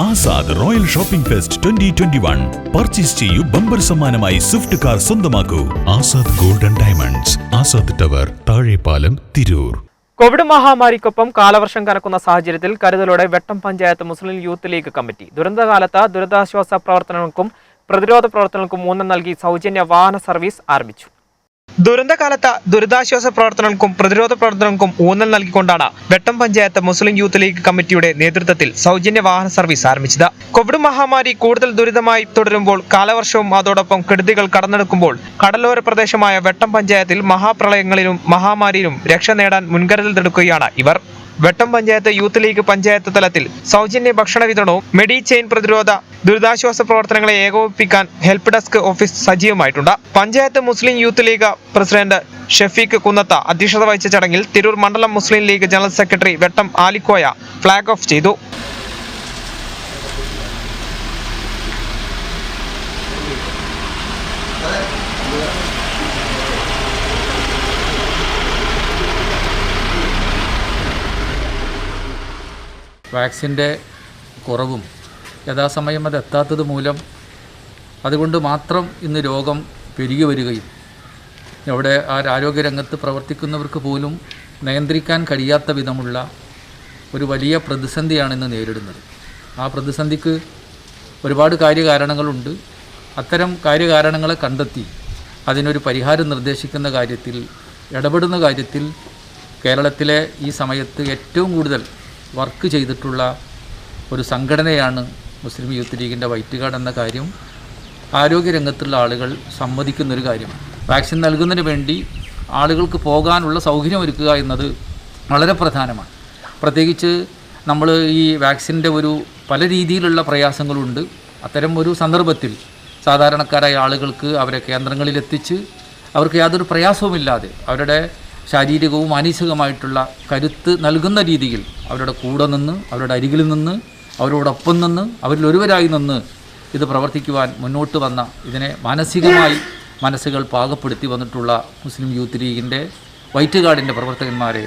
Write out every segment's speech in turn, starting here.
Azad royal shopping fest 2021 purchase ചെയ്യൂ, bumper സമ്മാനമായി Swift car സ്വന്തമാക്കൂ. Azad golden diamonds, Azad tower, Thazhepalam, Tirur. Covid മഹാമാരിക്കൊപ്പം കാലവർഷം കനക്കുന്ന സാഹചര്യത്തിൽ കരുതലോടെ വെട്ടം പഞ്ചായത്ത് മുസ്ലിം യൂത്ത് ലീഗ് കമ്മിറ്റി ദുരന്തകാലത്ത് ദുരിതാശ്വാസ പ്രവർത്തനങ്ങൾക്കും പ്രതിരോധ പ്രവർത്തനങ്ങൾക്കും ഊന്നൽ നൽകി സൗജന്യ വാഹന സർവീസ് ആരംഭിച്ചു. ദുരന്തകാലത്ത് ദുരിതാശ്വാസ പ്രവർത്തനങ്ങൾക്കും പ്രതിരോധ പ്രവർത്തനങ്ങൾക്കും ഊന്നൽ നൽകിക്കൊണ്ടാണ് വെട്ടം പഞ്ചായത്ത് മുസ്ലിം യൂത്ത് ലീഗ് കമ്മിറ്റിയുടെ നേതൃത്വത്തിൽ സൗജന്യ വാഹന സർവീസ് ആരംഭിച്ചത്. കോവിഡ് മഹാമാരി കൂടുതൽ ദുരിതമായി തുടരുമ്പോൾ കാലവർഷവും അതോടൊപ്പം കെടുതികൾ കടന്നെടുക്കുമ്പോൾ കടലോര പ്രദേശമായ വെട്ടം പഞ്ചായത്തിൽ മഹാപ്രളയങ്ങളിലും മഹാമാരിയിലും രക്ഷ നേടാൻ മുൻകരുതലെടുക്കുകയാണ് ഇവർ. വെട്ടം പഞ്ചായത്ത് യൂത്ത് ലീഗ് പഞ്ചായത്ത് തലത്തിൽ സൗജന്യ ഭക്ഷണ വിതരണവും മെഡിചെയിൻ പ്രതിരോധ ദുരിതാശ്വാസ പ്രവർത്തനങ്ങളെ ഏകോപിപ്പിക്കാൻ help desk office സജീവമായിട്ടുണ്ട്. Panchayat Muslim Youth league president Shafeeq കുന്നത്ത അധ്യക്ഷത വഹിച്ച ചടങ്ങിൽ തിരൂർ മണ്ഡലം മുസ്ലിം ലീഗ് ജനറൽ സെക്രട്ടറി വെട്ടം ആലിക്കോയ ഫ്ളാഗ് ഓഫ് ചെയ്തു. വാക്സിൻ്റെ കുറവും യഥാസമയം അത് എത്താത്തത് മൂലം അതുകൊണ്ട് മാത്രം ഇന്ന് രോഗം പെരുകി വരികയും അവിടെ ആരോഗ്യരംഗത്ത് പ്രവർത്തിക്കുന്നവർക്ക് പോലും നിയന്ത്രിക്കാൻ കഴിയാത്ത വിധമുള്ള ഒരു വലിയ പ്രതിസന്ധിയാണ് ഇന്ന് നേരിടുന്നത്. ആ പ്രതിസന്ധിക്ക് ഒരുപാട് കാര്യകാരണങ്ങളുണ്ട്. അത്തരം കാര്യകാരണങ്ങളെ കണ്ടെത്തി അതിനൊരു പരിഹാരം നിർദ്ദേശിക്കുന്ന കാര്യത്തിൽ, ഇടപെടുന്ന കാര്യത്തിൽ കേരളത്തിലെ ഈ സമയത്ത് ഏറ്റവും കൂടുതൽ വർക്ക് ചെയ്തിട്ടുള്ള ഒരു സംഘടനയാണ് മുസ്ലിം യൂത്ത് ലീഗിൻ്റെ വൈറ്റ് കാർഡ് എന്ന കാര്യം ആരോഗ്യരംഗത്തുള്ള ആളുകൾ സമ്മതിക്കുന്നൊരു കാര്യമാണ്. വാക്സിൻ നൽകുന്നതിന് വേണ്ടി ആളുകൾക്ക് പോകാനുള്ള സൗകര്യമൊരുക്കുക എന്നത് വളരെ പ്രധാനമാണ്. പ്രത്യേകിച്ച് നമ്മൾ ഈ വാക്സിൻ്റെ പല രീതിയിലുള്ള പ്രയാസങ്ങളുണ്ട്. അത്തരം ഒരു സന്ദർഭത്തിൽ സാധാരണക്കാരായ ആളുകൾക്ക് അവരെ കേന്ദ്രങ്ങളിലെത്തിച്ച് അവർക്ക് യാതൊരു പ്രയാസവുമില്ലാതെ അവരുടെ ശാരീരികവും മാനസികവുമായിട്ടുള്ള കരുത്ത് നൽകുന്ന രീതിയിൽ അവരുടെ കൂടെ നിന്ന്, അവരുടെ അരികിൽ നിന്ന്, അവരോടൊപ്പം നിന്ന്, അവരിലൊരുവരായി നിന്ന് ഇത് പ്രവർത്തിക്കുവാൻ മുന്നോട്ട് വന്ന, ഇതിനെ മാനസികമായി മനസ്സുകൾ പാകപ്പെടുത്തി വന്നിട്ടുള്ള മുസ്ലിം യൂത്ത് ലീഗിൻ്റെ വൈറ്റ് കാർഡിൻ്റെ പ്രവർത്തകന്മാരെ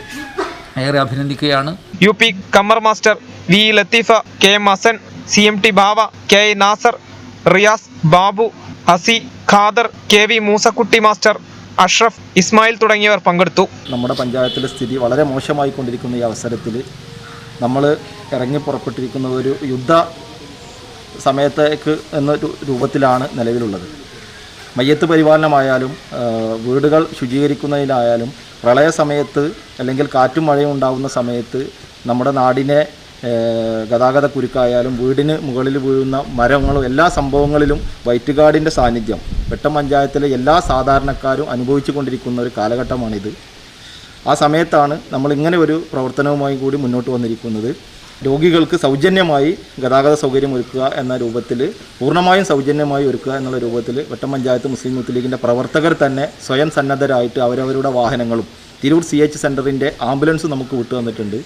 ഏറെ അഭിനന്ദിക്കുകയാണ്. U P Kammar master V Latheefa, K M Hasan, CMT Bava, K Nasar, Riyas, Babu, Hasi, Khader, K V Moosakutty master, Ashraf, Ismail തുടങ്ങിയവർ പങ്കെടുത്തു. നമ്മുടെ പഞ്ചായത്തിലെ സ്ഥിതി വളരെ മോശമായിക്കൊണ്ടിരിക്കുന്ന ഈ അവസരത്തിൽ നമ്മൾ ഇറങ്ങി പുറപ്പെട്ടിരിക്കുന്ന ഒരു യുദ്ധ സമയത്തേക്ക് എന്ന രൂപത്തിലാണ് നിലവിലുള്ളത്. മയ്യത്ത് പരിപാലനമായാലും വീടുകൾ ശുചീകരിക്കുന്നതിലായാലും പ്രളയ സമയത്ത് അല്ലെങ്കിൽ കാറ്റും മഴയും ഉണ്ടാകുന്ന സമയത്ത് നമ്മുടെ നാടിനെ ഗതാഗത കുരുക്കായാലും വീടിന് മുകളിൽ വീഴുന്ന മരങ്ങളും എല്ലാ സംഭവങ്ങളിലും വൈറ്റ് കാർഡിൻ്റെ സാന്നിധ്യം വെട്ടം പഞ്ചായത്തിലെ എല്ലാ സാധാരണക്കാരും അനുഭവിച്ചു കൊണ്ടിരിക്കുന്ന ഒരു കാലഘട്ടമാണിത്. ആ സമയത്താണ് നമ്മളിങ്ങനെ ഒരു പ്രവർത്തനവുമായി കൂടി മുന്നോട്ട് വന്നിരിക്കുന്നത്. രോഗികൾക്ക് സൗജന്യമായി ഗതാഗത സൗകര്യം ഒരുക്കുക എന്ന രൂപത്തിൽ, പൂർണ്ണമായും സൗജന്യമായി ഒരുക്കുക എന്നുള്ള രൂപത്തിൽ വെട്ടം പഞ്ചായത്ത് മുസ്ലിം യൂത്ത് ലീഗിൻ്റെ പ്രവർത്തകർ തന്നെ സ്വയം സന്നദ്ധരായിട്ട് അവരവരുടെ വാഹനങ്ങളും തിരൂർ CH സെൻ്ററിൻ്റെ ആംബുലൻസ് നമുക്ക് വിട്ടു തന്നിട്ടുണ്ട്.